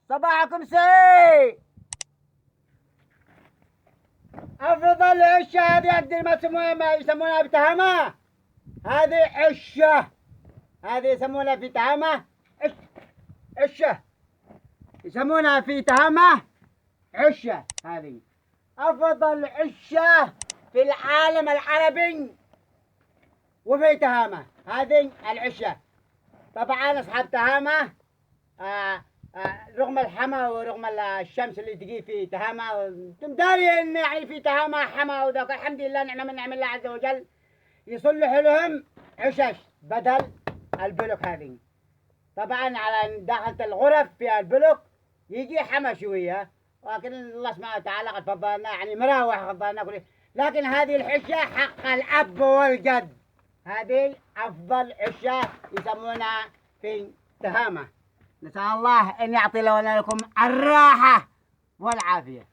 صباحكم سي. أفضل عشة هذه عندنا ما يسمونها بتهامة. هذه عشة، هذه يسمونها في تهامة عشة، يسمونها في تهامة عشة. هذه أفضل عشة في العالم العربي وفي تهامة. هذه العشة. طبعا أصحاب تهامة رغم الحما ورغم الشمس اللي تجي في تهامة، انتم دارين يعني في تهامة حما وذاك. الحمد لله نعمة من نعم الله عز وجل، يصلح لهم عشش بدل البلوك هذه. طبعا على داخل الغرف في البلوك يجي حما شوية، ولكن الله سبحانه وتعالى قد فضلنا يعني مراوح فضلنا كله. لكن هذه العشة حق الأب والجد، هذه أفضل عشة يسمونها في تهامة. نسأل الله أن يعطي لنا لكم الراحة والعافية.